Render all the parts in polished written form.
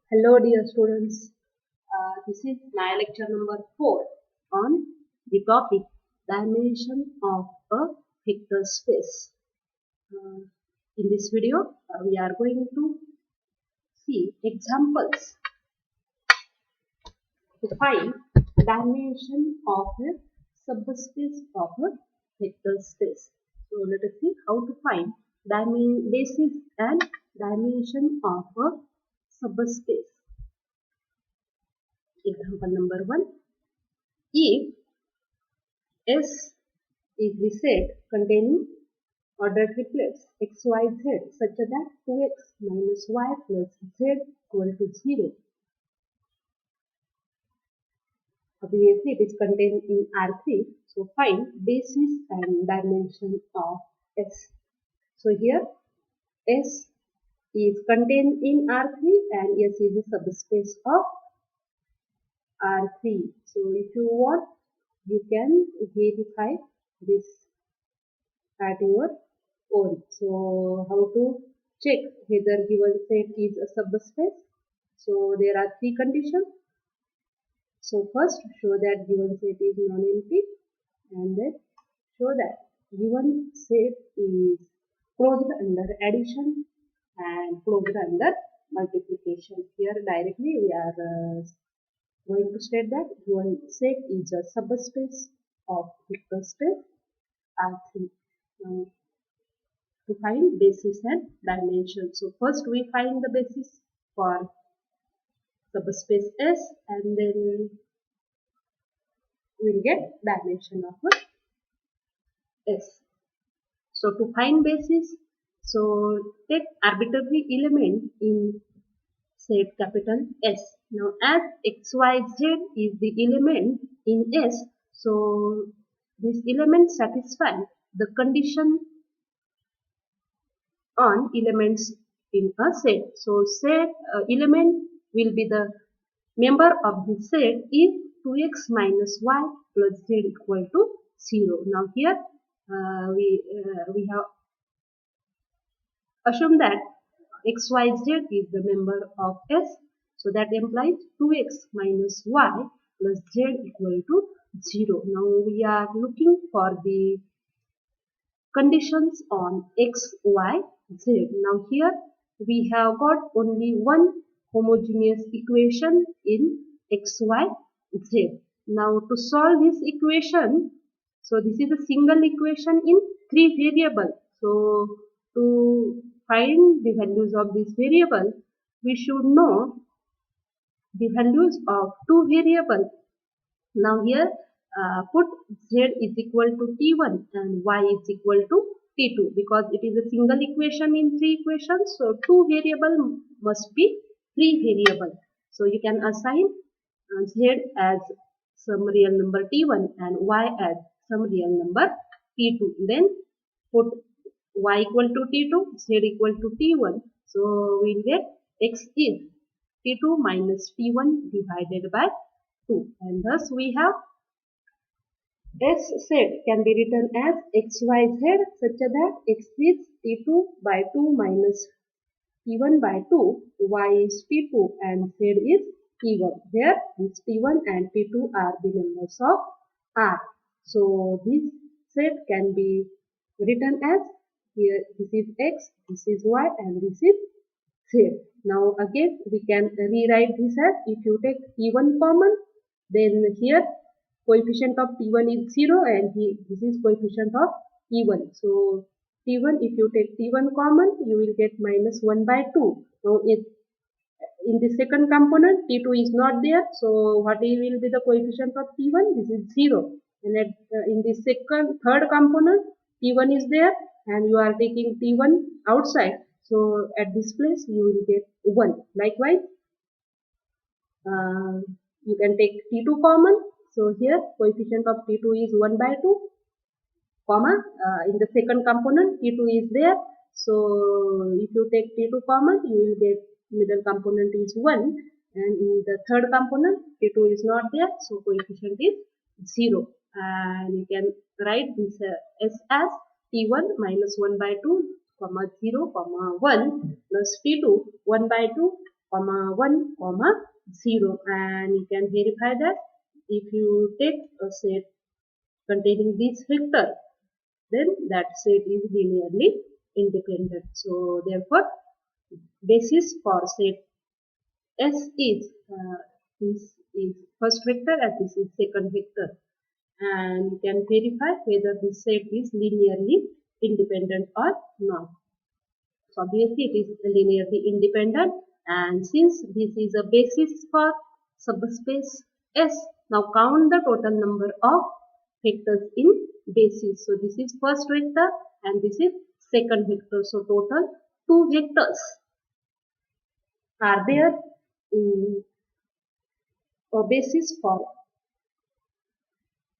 Hello dear students, this is my lecture number 4 on the topic dimension of a vector space. Uh, in this video, we are going to see examples to find dimension of a subspace of a vector space. So let us see how to find basis and dimension of a subspace. Example number 1. If S is the set containing ordered triplets x, y, z such that 2x minus y plus z equal to 0. Obviously, it is contained in R3. So, find basis and dimension of S. So, here S is contained in R3 and S is a subspace of R3. So, if you want, you can verify this at your own. So how to check whether given set is a subspace? So there are three conditions. So first, show that given set is non-empty, and then show that given set is closed under addition and closed under multiplication. Here directly we are going to state that given set is a subspace of vector space R3. Now, to find basis and dimension. So first we find the basis for subspace S and then we'll get dimension of S. So to find basis, so take arbitrary element in set capital S. Now as XYZ is the element in S, so this element satisfies the condition on elements in a set. So set element will be the member of the set if 2x minus y plus z equal to 0. Now here we have assumed that xyz is the member of S. So that implies 2x minus y plus z equal to 0. Now we are looking for the conditions on x, y, z. Now here we have got only one homogeneous equation in x, y, z. Now to solve this equation, so this is a single equation in three variables. So to find the values of this variable, we should know the values of two variables. Now here put z is equal to t1 and y is equal to t2 because it is a single equation in three equations. So two variable must be three variable. So you can assign z as some real number t1 and y as some real number t2. Then put y equal to t2, z equal to t1. So we'll get x is t2 minus t1 divided by 2, and thus we have S set can be written as xyz such that x is t2 by 2 minus t1 by 2, y is t2 and z is t1. Here this t1 and t2 are the members of R. So this set can be written as here this is x, this is y and this is z. Now again we can rewrite this as if you take t1 common, then here coefficient of t1 is 0 and this is coefficient of t1. So t1, if you take t1 common, you will get minus 1 by 2. Now in the second component t2 is not there, so what will be the coefficient of t1? This is 0. And in the third component t1 is there and you are taking t1 outside, so at this place you will get 1. Likewise you can take t2 common. So here coefficient of t2 is 1 by 2, comma, in the second component t2 is there. So if you take t2 common, you will get middle component is 1, and in the third component t2 is not there, so coefficient is 0. And you can write this s as t1 minus 1 by 2, comma 0, comma 1 plus t2 1 by 2 comma 1, comma 0, and you can verify that if you take a set containing this vector, then that set is linearly independent. So therefore, basis for set S is this is first vector and this is second vector, and you can verify whether this set is linearly independent or not. So obviously it is linearly independent, and since this is a basis for subspace S, now count the total number of vectors in basis. So this is first vector and this is second vector. So total two vectors are there in a basis for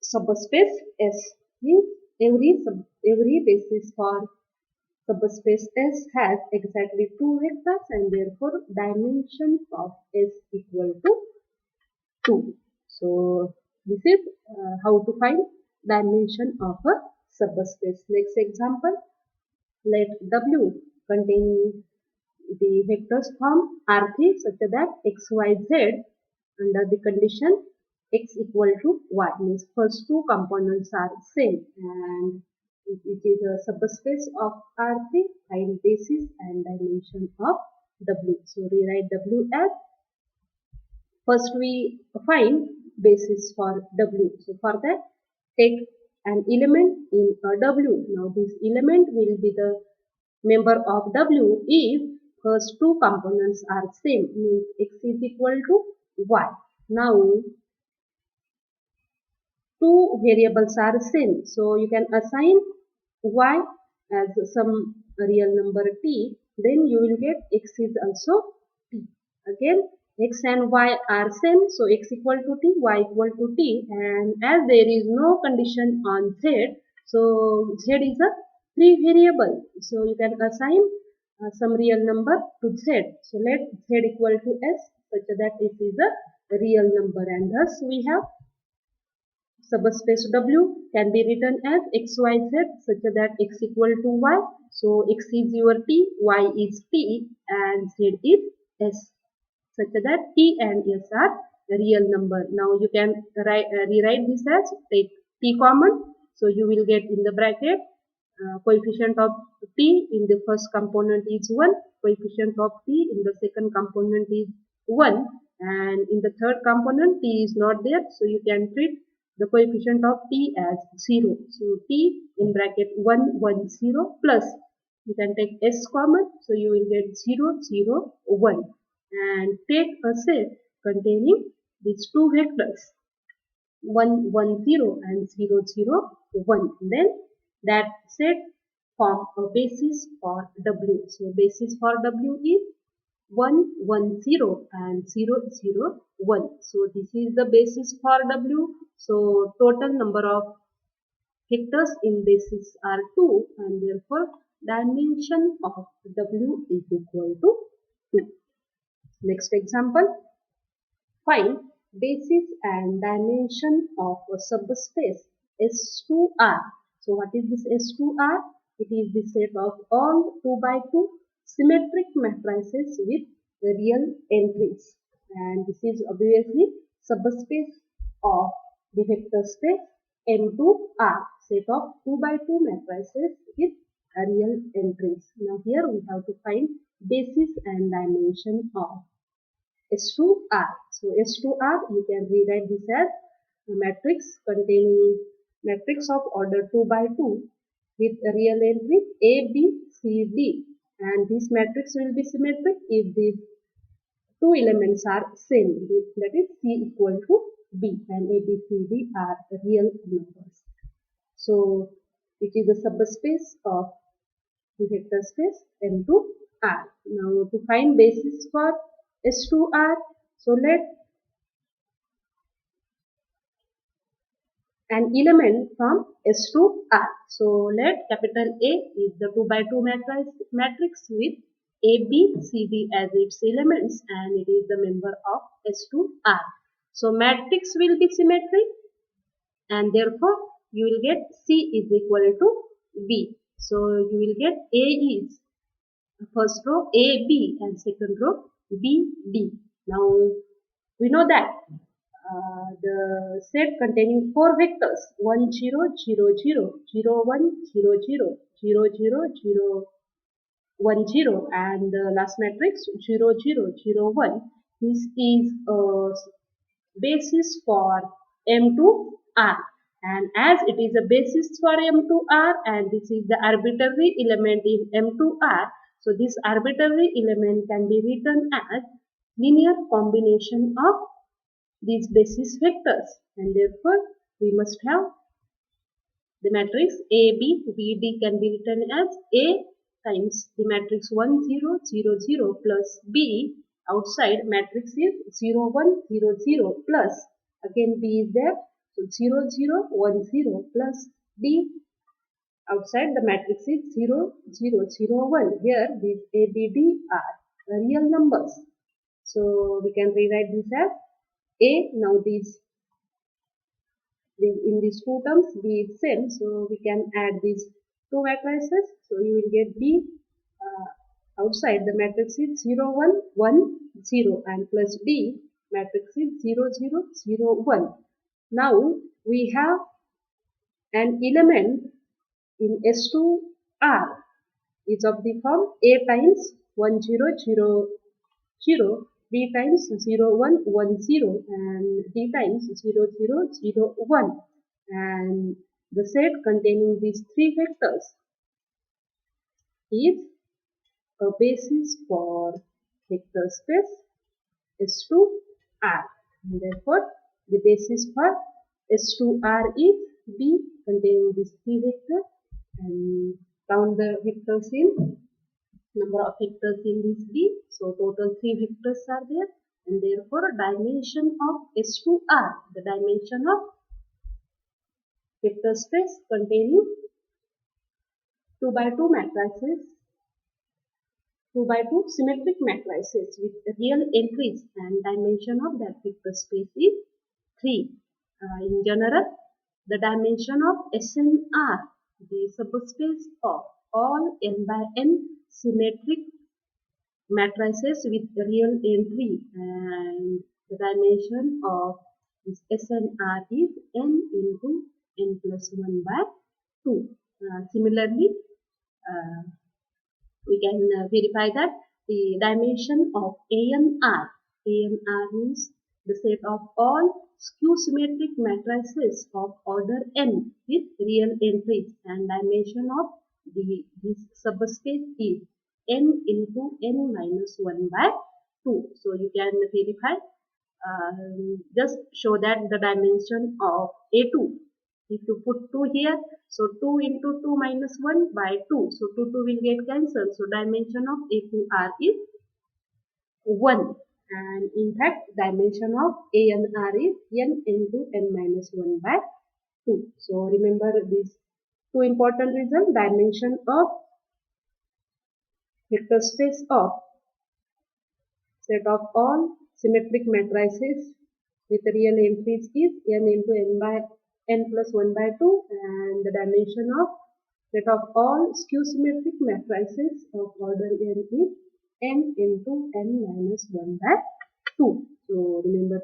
subspace S. Means every basis for subspace S has exactly two vectors and therefore dimension of S equal to 2. So this is how to find dimension of a subspace. Next example, let W containing the vectors form R3 such that x, y, z under the condition x equal to y, means first two components are same, and it is a subspace of R3, find basis and dimension of W. So rewrite W as, first we find basis for W. So for that, take an element in a W. Now this element will be the member of W if first two components are same, means x is equal to y. Now two variables are same, so you can assign y as some real number t, then you will get x is also t. Again, x and y are same, so x equal to t, y equal to t, and as there is no condition on z, so z is a free variable, so you can assign some real number to z. So let z equal to s such that it is a real number, and thus we have subspace W can be written as xyz such that x equal to y. So x is your t, y is t, and z is s, such that t and s are real number. Now you can rewrite this as, take t common. So you will get in the bracket coefficient of t in the first component is 1, coefficient of t in the second component is 1, and in the third component t is not there, so you can treat the coefficient of t as 0. So t in bracket 1, 1, 0 plus, you can take s common, so you will get 0, 0, 1, and take a set containing these two vectors 1, 1, 0 and 0, 0, 1. Then that set form a basis for W. So basis for W is 1, 1, 0 and 0, 0, 1. So this is the basis for W. So total number of vectors in basis are 2, and therefore dimension of W is equal to 2. Next example, find basis and dimension of a subspace S2R. So what is this S2R? It is the set of all 2 by 2 symmetric matrices with real entries, and this is obviously subspace of the vector space M2R, set of 2 by 2 matrices with real entries. Now here we have to find basis and dimension of S2R. So S2R, you can rewrite this as a matrix containing matrix of order 2 by 2 with a real entry A, B, C, D, and this matrix will be symmetric if these two elements are same, that is C equal to B, and A, B, C, D are real numbers. So it is the subspace of the vector space M2R. Now to find basis for S2R, so let an element from S2R. So let capital A is the 2 by 2 matrix with A, B, C, D as its elements, and it is the member of S2R. So matrix will be symmetric, and therefore you will get C is equal to B. So you will get A is first row A, B, and second row B, D. Now we know that the set containing four vectors 1 0 0 0 0 1 0 0 0 0 0 1 0 and the last matrix 0 0 0 1. This is a basis for M to R, and as it is a basis for M to R and this is the arbitrary element in M to R, so this arbitrary element can be written as linear combination of these basis vectors, and therefore we must have the matrix A, B, B, D can be written as A times the matrix 1, 0, 0, 0 plus B. Outside matrix is 0, 1, 0, 0 plus again B is there. So 0, 0, 1, 0 plus D. Outside the matrix is 0, 0, 0, 1. Here these A, B, D are real numbers. So we can rewrite this as A. Now these in these two terms B is same, so we can add these two matrices, so you will get B. Outside the matrix is 0 1 1 0 and plus D matrix is 0 0 0 1. Now we have an element in S2R is of the form A times 1 0 0 0, B times 0 1 1 0 and D times 0 0 0 1, and the set containing these three vectors is a basis for vector space S2R, and therefore the basis for S2R is B containing these three vectors, and count the vectors in number of vectors in this B. So total 3 vectors are there, and therefore dimension of S2R, the dimension of vector space containing 2 by 2 matrices, 2 by 2 symmetric matrices with real entries, and dimension of that vector space is 3. In general, the dimension of SNR, the subspace of all n by n symmetric matrices with real entry, and the dimension of this SNR is n into n plus 1 by 2. Similarly, uh, we can verify that the dimension of ANR means the set of all skew symmetric matrices of order n with real entries, and dimension of this subspace is n into n minus 1 by 2. So you can verify, just show that the dimension of A2, if you put 2 here, so 2 into 2 minus 1 by 2, so 2 will get cancelled, so dimension of A2R is 1, and in fact dimension of ANR is n into n minus 1 by 2. So remember these two important reasons: dimension of vector space of set of all symmetric matrices with real entries is n into n by n plus 1 by 2, and the dimension of set of all skew symmetric matrices of order n is n into n minus 1 by 2. So remember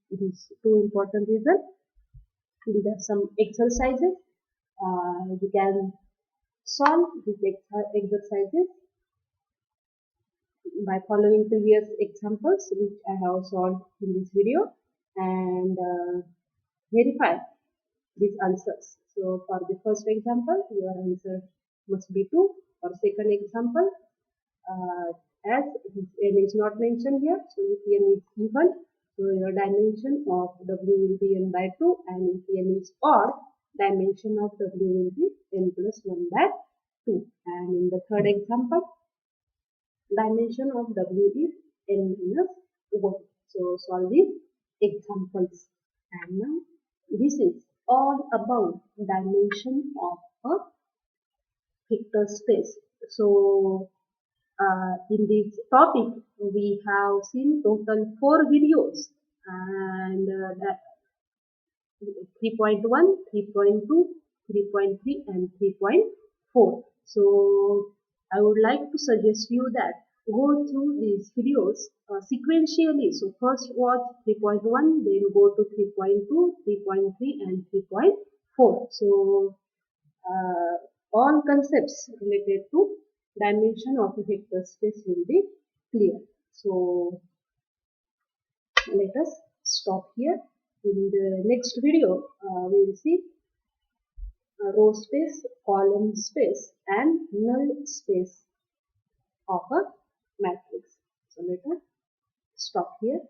these two important reasons. These are some exercises. You can solve these exercises by following previous examples which I have solved in this video, and verify these answers. So for the first example, your answer must be 2. For second example, as n is not mentioned here, so if n is even, so your dimension of W will be n by 2, and if n is odd, dimension of W will be n plus 1 by 2. And in the third example, dimension of W is n minus 1. So solve these examples. And now this is all about dimension of a vector space. So in this topic we have seen total 4 videos, and that 3.1, 3.2, 3.3 and 3.4. So I would like to suggest you that go through these videos sequentially. So first watch 3.1, then go to 3.2, 3.3 and 3.4. So all concepts related to dimension of a vector space will be clear. So let us stop here. In the next video, we will see row space, column space and null space of a matrix. So let us stop here.